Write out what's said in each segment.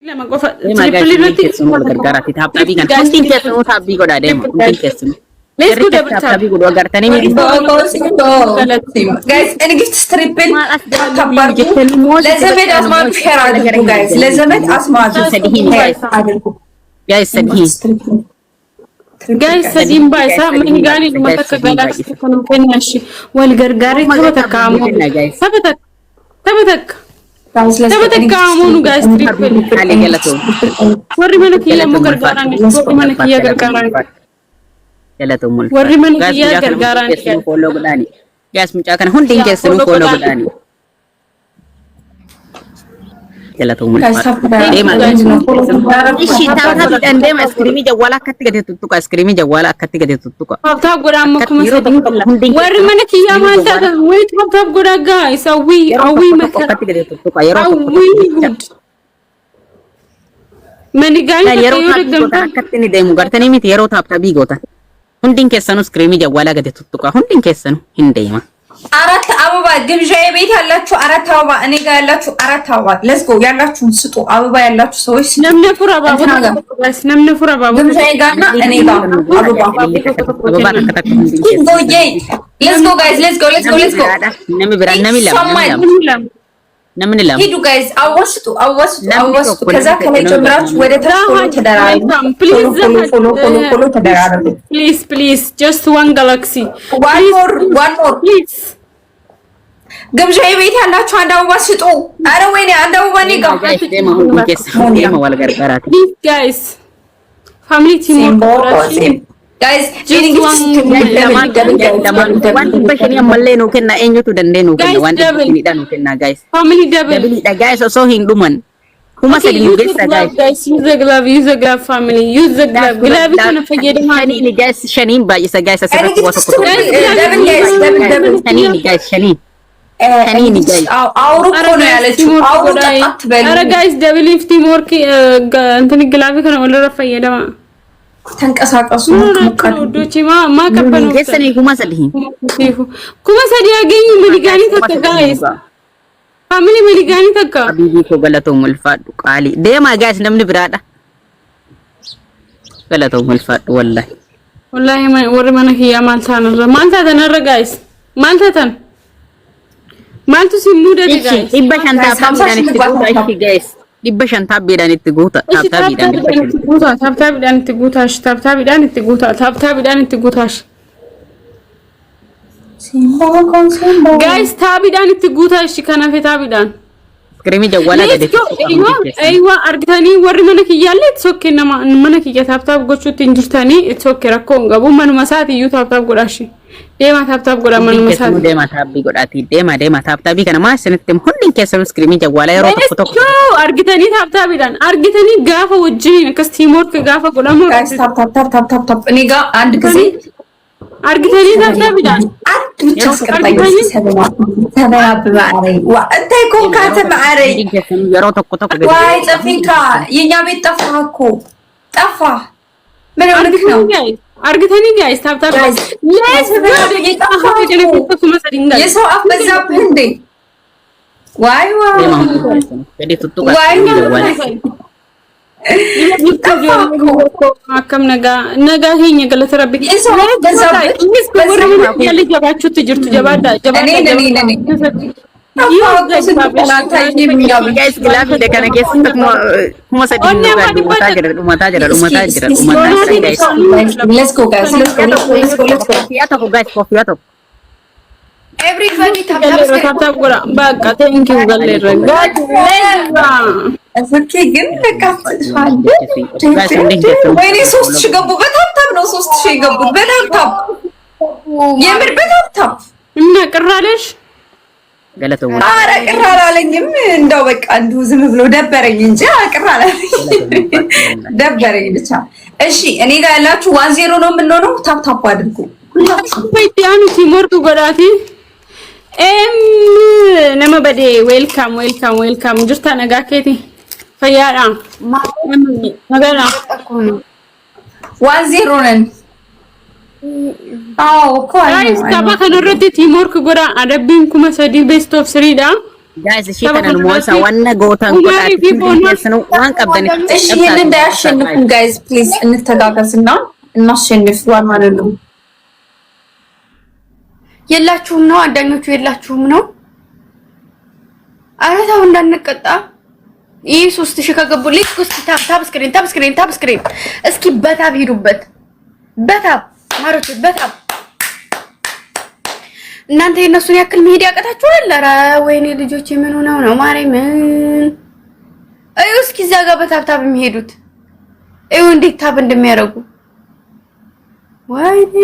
lama qofa triple irratti gargaarati taaphabii kan hundin keessanuu taabbii godhaa deema hundin keessanuu let's go double tap taabbii godhu agartanii miti guys any gift triple ከባድ ለዘመድ አስማት ሼር አድርጉ guys ለዘመድ አስማት guys ሰዲህ guys ሰዲም ባይሳ ምን ጋኒ መተከ ጋላክሲ ኮን ከናሽ ወል ገርጋሪ ተበተካሙ ተበተክ ተበተካሙኑ ጋይስ ትሪፕል ካለ ገለቶ ወሪ መነክ ይለሙ ገርጋራን ወሪ መነክ ይገርጋራን ገለቶ ሙል ወሪ መነክ ይገርጋራን ፎሎ ጉዳኒ ጋይስ ሙጫ ከነ ሁንዲን ከስኑ ፎሎ ጉዳኒ ገለቶ ሙል እሺ ታውታ ቢደንደም ስክሪሚ ጀዋላ ከት ገደ ቱቱቃ ስክሪሚ ጀዋላ ከት ገደ ቱቱቃ ታውታ ጎዳም ኮመሰዲ ወሪ መነክ ያማንታ ወይ ታውታ ጎዳ ጋይስ አዊ መከራ ከት ገደ ቱቱቃ የሮ መኒጋይ የሮ ከትኒ ደሙ ጋርተኒ ሚት የሮ ታውታ ቢጎታ ሁንዲን ከሰኑ ስክሪሚ ጀዋላ ገደ ቱቱቃ ሁንዲን ከሰኑ ሂንደይማ አራት አበባ ግብዣዬ ቤት ያላችሁ አራት አበባ እኔ ጋር ያላችሁ አራት አበባ let's go ያላችሁን ስጡ አበባ ያላችሁ ሰዎች ነምነፉራ ባቡ ነምነፉራ ባቡ ግብዣዬ ጋርና እኔ ጋር አበባ let's go guys let's go ነሚ ብራ ነሚ ለምን ሂዱ ጋይስ አወስጡ ከዛ ከላይ ጀምራችሁ ወደ ታች ተደራሩ ፎሎ ተደራሩ please just one galaxy one more please ግብዣዬ ቤት ያላችሁ አንድ አበባ ስጡ አረ ወይኔ አንድ አበባ እኔ ጋር guys family team guys bashani amalle no kenna enyutu dande no kenna wanda ni danu kenna guys family double guys so hinduman kuma sadi ngesa guys use the glove family use the glove kana fayede mani ni guys shanin ba isa guys asaba ko wato double shanin guys shanin guys አውሩኮ ነው ያለችው አውሩጣት በሉ አረ guys double lift more እንትን ግላቪ kana ወለረ ፈየደ ተንቀሳቀሱ ወዶቺማ ማከበኑ ገሰኔ ኩማ ሰዲ ያገኙ ሚሊጋኒ ተከ ጋይስ ፋሚሊ ሚሊጋኒ ተከ አቢቢ ኮ ገለቶ ሙልፋዱ ቃሊ ደማ ጋይስ ነምን ብራዳ ገለቶ ሙልፋዱ ወላሂ ወሪ ማነክ ያ ማልታ ተነረ ጋይስ ማልቱ ሲሙደ ጋይስ ይበሻንታ ፋሚሊ ጋይስ ዲበሻን ታብዳን እትጉታ ታብዳን እትጉታሽ ጋይስ ታብዳን እትጉታሽ ከናፈ ታብዳን ስክሪሚ ጀዋላ ገደ አይዋ አርግታኒ ወሪ መነክ ይያለ ሶኬና መነክ ይያታብታብ ጎቹት እንጅርታኒ ሶኬ ረኮን ገቡ መኑ መሳት እዩ ታብታብ ጎዳሽ ደማ ታብታብ ጎዳ መኑ መሳት ደማ ታብ ጎዳቲ ደማ ታብታቢ ከነ ማስነትም ሁሉን ከሰም ስክሪሚ ጀዋላ የሮ ተቆቶ አርግታኒ ታብታቢዳን አርግታኒ ጋፋ ወጅኒ ከስቲሞርክ ጋፋ ጎዳሞ ታብ እኔ ጋር አንድ ጊዜ አርግታኒ ታብታቢዳን እንታይ ኮንካተ ማዕረይ የሮ ተቆቶ ዋይ ጠፊካ የኛ ቤት ጠፋኩ ጠፋ ምን ሆነክ ነው አርግታኒ ጋይስ ታብታብ የሰው አፍ በዛብህ እንዴ ዋይ አከም ነጋ ሄኝ ገለተ ረቢ ያለጃባችሁ ትጅርቱ ጀባዳ guys glove de kana guys kuma sadi let's go guys coffee everybody tap gora baka thank you galera okay ግን በቃ ወይኔ 3000 ገቡ በታብታብ ነው 3000 ገቡ በታብታብ የምር በታብታብ እና ቅራለሽ ገለቶ አረ ቅራላለኝም እንደው በቃ እንዱ ዝም ብሎ ደበረኝ እንጂ ደበረኝ ብቻ እሺ እኔ ጋር ያላችሁ 10 ነው የምንሆነው ታብታብ አድርጉ ፈይዳኑ ሲሞርቱ ጎዳቲ ነማ በዴ ዌልካም ጅርታ ነጋኬቲ ፈያራ ነገራ 10 ነን አዎ ጋይስ ታባ ከነረቲ ቲምወርክ ጎዳ አደብን ኩማ ሰዲ ቤስት ኦፍ 3 ዳ ጋይስ እሺ ተነልሞሳ ዋና ጎታን ቆጣት ነው ዋን ቀብደን እሺ ይሄን እንዳያሸንፉ ጋይስ ፕሊዝ እንተጋገዝና እናሸንፍ ዋን ማለት ነው። የላችሁም ነው አዳኞቹ የላችሁም ነው። ኧረ ተው እንዳንቀጣ። ይህ 3000 ከገቡ ልክ ውስጥ ታብ ስክሪን እስኪ በታብ ሄዱበት። በታብ ማሮች በታብ እናንተ የነሱን ያክል መሄድ ያቀታችኋል። ኧረ ወይኔ ልጆች ምን ሆነው ነው ማርያም። እስኪ እዛ ጋር በታብ የሚሄዱት እዩ እንዴት ታብ እንደሚያደርጉ ወይኔ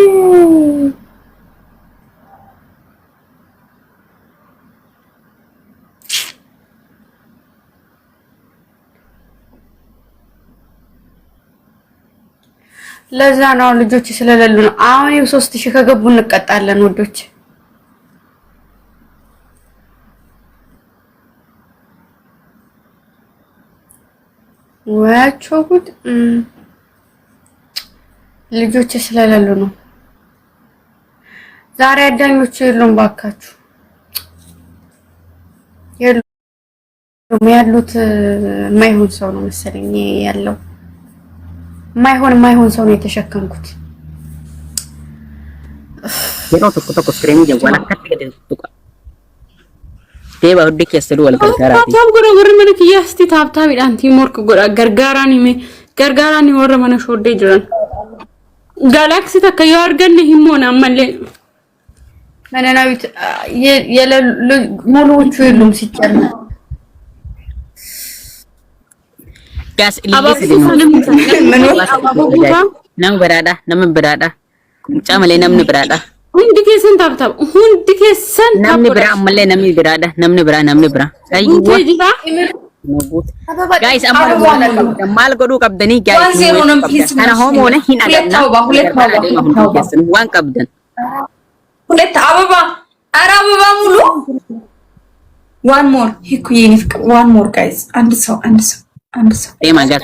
ለዛ ነው ልጆች ስለሌሉ ነው። አሁን 3000 ከገቡ እንቀጣለን ወዶች። ወያቾጉት ልጆች ስለሌሉ ነው። ዛሬ አዳኞቹ የሉም ባካችሁ። ያሉት የማይሆን ሰው ነው መሰለኝ ያለው። ማይሆን ሰው ነው የተሸከምኩት። የሮ ተቆጣ ስክሪን ጀዋላ ከትገደ ተቆጣ ዴባ ወድክ ያስሉ ወልገርጋራ ታብ ጎረ ጎረ መነክ ያስቲ ታብታብ ዳንቲ ሞርክ ጎራ ገርጋራኒ ወረ መነ ሾዴ ጅራን ጋላክሲ ተከዩ አርገን ሂሞና አመለ መነናዊት ሙሉዎቹ የሉም ሲጨመር gas ilisi nam berada camale namni berada hundi kesan tabtab hundi kesan namni bera amalle namni bera ayyo guys mal godu qabdani guys ana homo ne hin adana wan qabdan ሁለት አበባ ኧረ አበባ ሙሉ one more ሂኩይኒፍ one more guys አንድ ሰው tema gas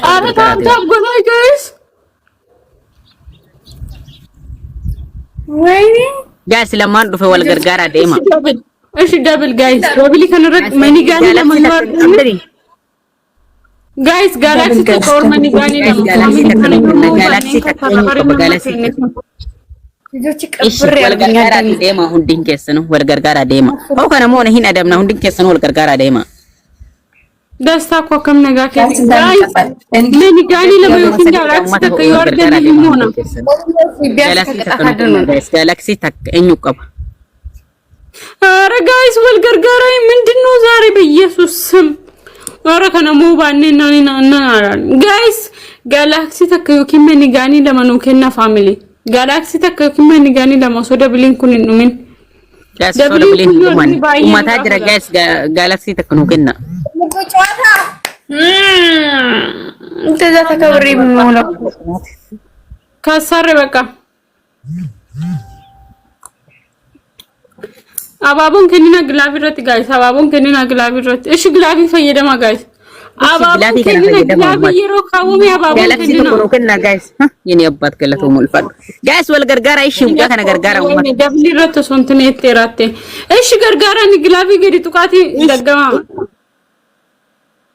ታብ ጎናይ ጋይስ ወይኔ gas ለማን ዱፈ ወል ገርጋራ ደማ እሺ ደብል ጋይስ ደብል ከነረቅ መኒጋኒ ለማንዋር ጋይስ ጋላክሲ ተቆር መኒጋኒ ጋላክሲ ልጆች እሺ ወል ገርጋራ ደማ ሁንዲን ከሰኑ ወል ገርጋራ ደማ ሆ ከነሞ ነሂን አደምና ሁንዲን ከሰኑ ወል ገርጋራ ደማ ደስታ እኮ ከምነጋ ጋይስ መኒጋኒ ለማዮኪን ጋላክሲ ተቀዩ አርገን ሊሞና ጋላክሲ ተቀኙ ቀባ ኧረ ጋይስ ወል ገርጋራ ምንድነው ዛሬ በኢየሱስ ስም ኧረ ከነሞ ባኔና እና ጋይስ ጋላክሲ ተቀዩ ኪመኒጋኒ ለማኖከና ፋሚሊ ጋላክሲ ተቀዩ ኪመኒጋኒ ለማሶደ ብሊንኩን ምን ደብል ኡማታ ጅራ ጋይስ ጋላክሲ ተከኑከና ጨዋታ እንደዛ ተከብሬ ምን ካሳረ በቃ አባቦን ከኒና ግላቪረት ጋይስ አባቦን ከኒና ግላቪረት እሺ ግላቪ ፈየደማ ጋይስ አባቦን ከኒና ግላቪሮ ካቡም አባቦን ከኒና ጋይስ የኔ አባት ከለቶ ሙልፋል ጋይስ ወል ገርጋራ እሺ ሙቃ ከነ ገርጋራ ኡማ ደብሊረት ሶንትኔ ተራቴ እሺ ገርጋራ ኒ ግላቪ ገዲ ጡቃቲ እንደገማ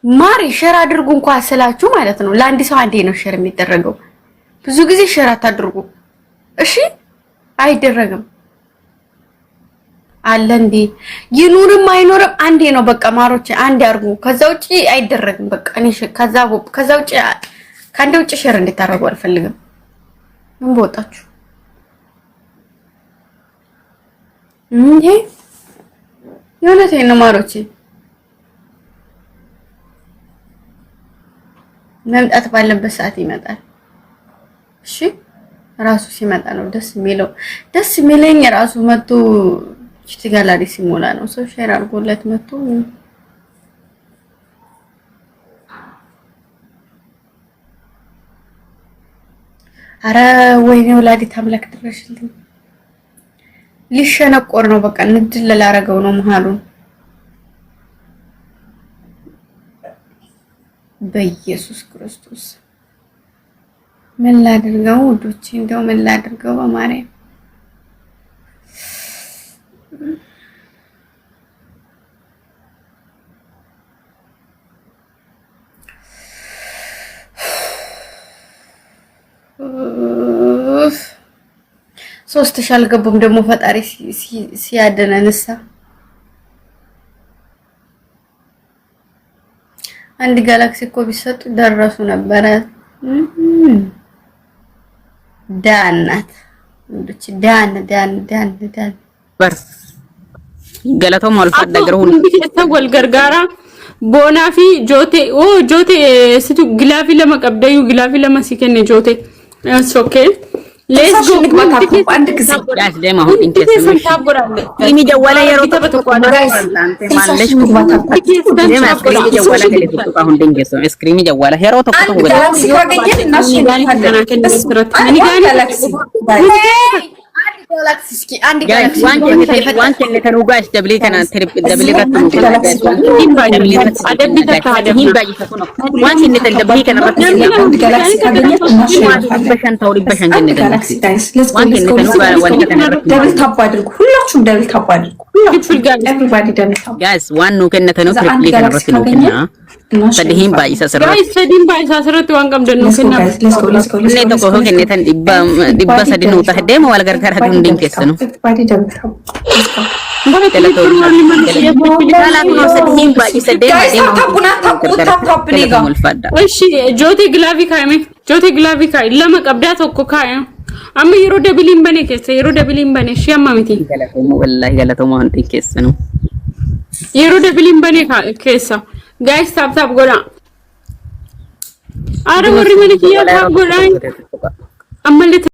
ማሪ ሼር አድርጉ እንኳን ስላችሁ ማለት ነው። ለአንድ ሰው አንዴ ነው ሼር የሚደረገው። ብዙ ጊዜ ሼር አታድርጉ እሺ። አይደረግም አለ እንዴ ይኑርም አይኖርም አንዴ ነው በቃ ማሮች አንዴ አድርጉ። ከዛ ውጪ አይደረግም በቃ እኔ ከዛ ውጪ ካንዴ ውጪ ሼር እንድታረጉ አልፈልግም። ምን ቦታችሁ እንዴ የሆነቴን ነው ማሮች መምጣት ባለበት ሰዓት ይመጣል። እሺ ራሱ ሲመጣ ነው ደስ የሚለው። ደስ የሚለኝ ራሱ መጥቶ እቺ ጋላሪ ሲሞላ ነው። ሰው ሼር አድርጎለት መጥቶ አረ ወይኔ ወላዲት አምላክ ድረሽልኝ። ሊሸነቆር ነው በቃ ንድል ላረገው ነው መሃሉን በኢየሱስ ክርስቶስ ምን ላድርገው ውዶቼ? እንደው ምን ላድርገው በማርያም 3000 አልገቡም ደግሞ ፈጣሪ ሲያደነንሳ አንድ ጋላክሲ እኮ ቢሰጡ ደረሱ ነበረ። ዳናት እንዴ ዳን በርስ ገለተው ማልፋት ነገሩ ተወል ገርጋራ ቦናፊ ጆቴ ስቱ ግላፊ ለመቀበዩ ግላፊ ለማሲከነ ጆቴ ኦኬ ሌትስ ጎ አንድ ጊዜ ጋሽ ደማ አሁን ኢንተረስት ኢሚ ደወለ የሮተ በተቋዳ ማለሽ ደማ ስክሪን ደወለ ከለቱ አሁን ድንገት ነው ስክሪን ደወለ የሮተ ኮቶ ጋላክሲ ካገኘን እናሽ ጋላክሲ እስኪ አንድ ጋላክሲ ዋን ከነተኑ ጋሽ ደብሊ ከና ትሪፕል ደብሊ ከቱ ዋን ከነተን ደብሊ ከና ጋላክሲ ካገኘን እናሽ በሸን ታውሪ በሸን ገነ ጋላክሲ ዋን ከነተኑ ዋን ከነተን ደብል ታፕ አድርጉ ሁላችሁም ደብል ታፕ አድርጉ ኤቭሪባዲ ደብል ታፕ ጋይስ ዋን ነው ከነተኑ ትሪፕል ከና ረስሉኛ ሰዲሂም ባይሳ ሰራ ጋይስ ሰዲሂም ባይሳ ሰራት ዋን ቀም ደኑ ከና ne to ko kenneten dibba sadinu ta demo wal gargara dum din kesno ኤቭሪባዲ ደብል ታፕ እሺ ጆቴ ግላቪ ካይሜ ጆቴ ግላቪ ካይ ለመቀብዳ ተኮ ካይ አም ይሮ ደብሊን በኔ ከሰ ይሮ ደብሊን በኔ ሺያማሚቲ ወላሂ ገለተው ማን din kesno ይሮ ደብሊን በኔ ከሰ ጋይስ ታፕ ጎዳ አረ ወሪ ምን ይያ ታፕ ጎዳ አመለተ